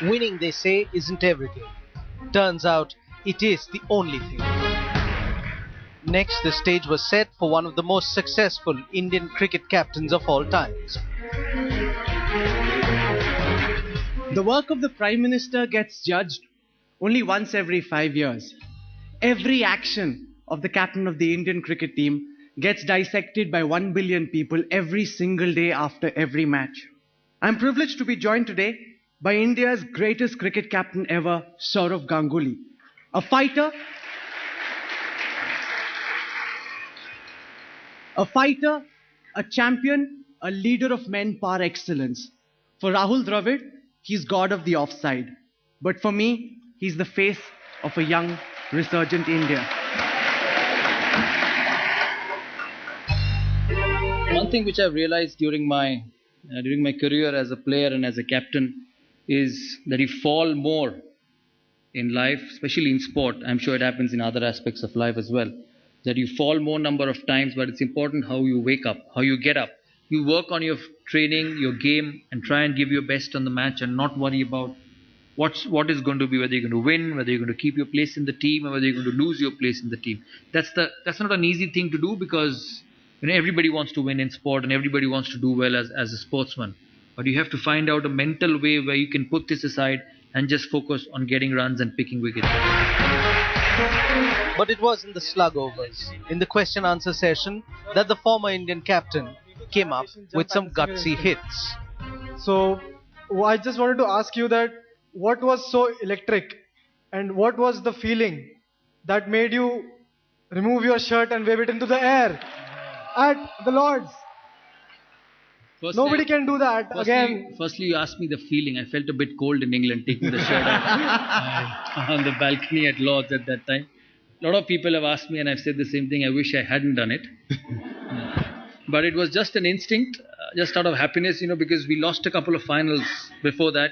Winning, they say, isn't everything. Turns out, it is the only thing. Next, the stage was set for one of the most successful Indian cricket captains of all times. The work of the Prime Minister gets judged only once every 5 years. Every action of the captain of the Indian cricket team gets dissected by 1 billion people every single day after every match. I'm privileged to be joined today by India's greatest cricket captain ever, Sourav Ganguly. A fighter, a champion, a leader of men par excellence. For Rahul Dravid, he's god of the offside. But for me, he's the face of a young, resurgent India. One thing which I've realized during my career as a player and as a captain is that you fall more in life, especially in sport. I'm sure it happens in other aspects of life as well. That you fall more number of times, but it's important how you wake up, how you get up. You work on your training, your game, and try and give your best on the match and not worry about what is going to be, whether you're going to win, whether you're going to keep your place in the team, or whether you're going to lose your place in the team. That's not an easy thing to do because everybody wants to win in sport and everybody wants to do well as a sportsman. But you have to find out a mental way where you can put this aside and just focus on getting runs and picking wickets. But it was in the slug overs, in the question-answer session, that the former Indian captain came up with some gutsy hits. So, I just wanted to ask you that what was so electric and what was the feeling that made you remove your shirt and wave it into the air at the Lords? Nobody can do that again. Firstly, you asked me the feeling. I felt a bit cold in England taking the shirt off on the balcony at Lords at that time. A lot of people have asked me and I've said the same thing. I wish I hadn't done it. But it was just an instinct, just out of happiness, because we lost a couple of finals before that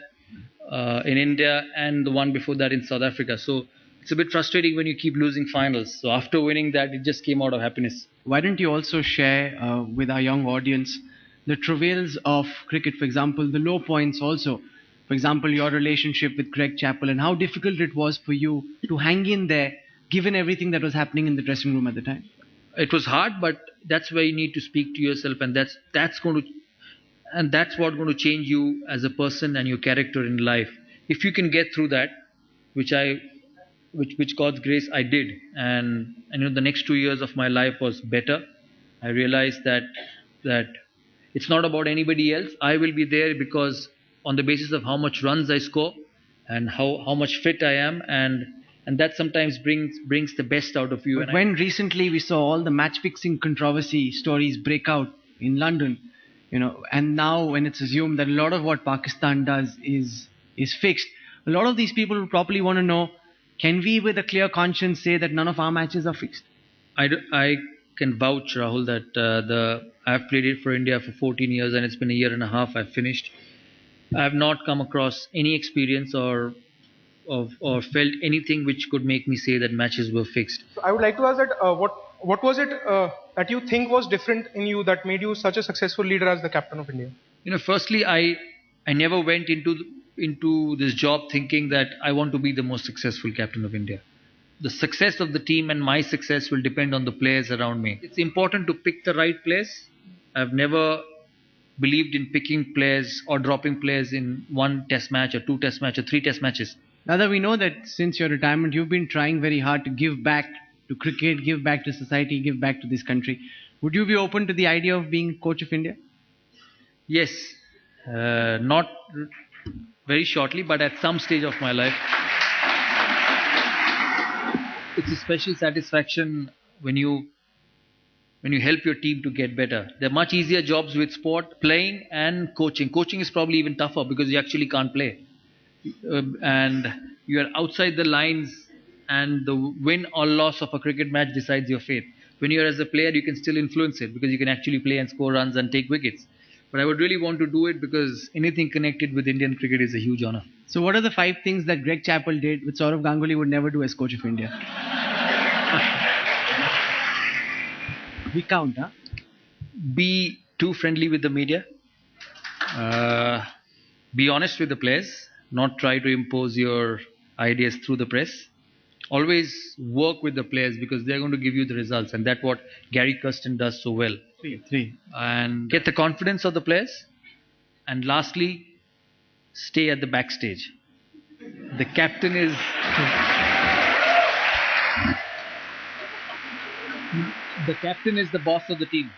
in India and the one before that in South Africa. So it's a bit frustrating when you keep losing finals. So after winning that, it just came out of happiness. Why don't you also share with our young audience the travails of cricket, for example, the low points also. For example, your relationship with Greg Chappell and how difficult it was for you to hang in there given everything that was happening in the dressing room at the time. It was hard, but that's where you need to speak to yourself, and that's what's going to change you as a person and your character in life. If you can get through that, which God's grace I did, and the next 2 years of my life was better. I realized that it's not about anybody else. I will be there because on the basis of how much runs I score and how much fit I am, and that sometimes brings the best out of you. But when recently we saw all the match-fixing controversy stories break out in London, and now when it's assumed that a lot of what Pakistan does is fixed, a lot of these people will probably want to know, can we with a clear conscience say that none of our matches are fixed? I can vouch, Rahul, that I've played it for India for 14 years and it's been a year and a half I've finished. I have not come across any experience or felt anything which could make me say that matches were fixed. So I would like to ask that what was it that you think was different in you that made you such a successful leader as the captain of India? Firstly, I never went into this job thinking that I want to be the most successful captain of India. The success of the team and my success will depend on the players around me. It's important to pick the right players. I've never believed in picking players or dropping players in one test match or two test match or three test matches. Now that we know that since your retirement, you've been trying very hard to give back to cricket, give back to society, give back to this country. Would you be open to the idea of being coach of India? Yes. Not very shortly, but at some stage of my life. It's a special satisfaction when you help your team to get better. There are much easier jobs with sport, playing and coaching. Coaching is probably even tougher because you actually can't play. And you are outside the lines and the win or loss of a cricket match decides your fate. When you are as a player, you can still influence it because you can actually play and score runs and take wickets. But I would really want to do it because anything connected with Indian cricket is a huge honor. So what are the 5 things that Greg Chappell did which Sourav Ganguly would never do as coach of India? We count, huh? Be too friendly with the media. Be honest with the players. not try to impose your ideas through the press. Always work with the players because they're going to give you the results, and that's what Gary Kirsten does so well. Three. And get the confidence of the players. And lastly, stay at the backstage. The captain is the boss of the team.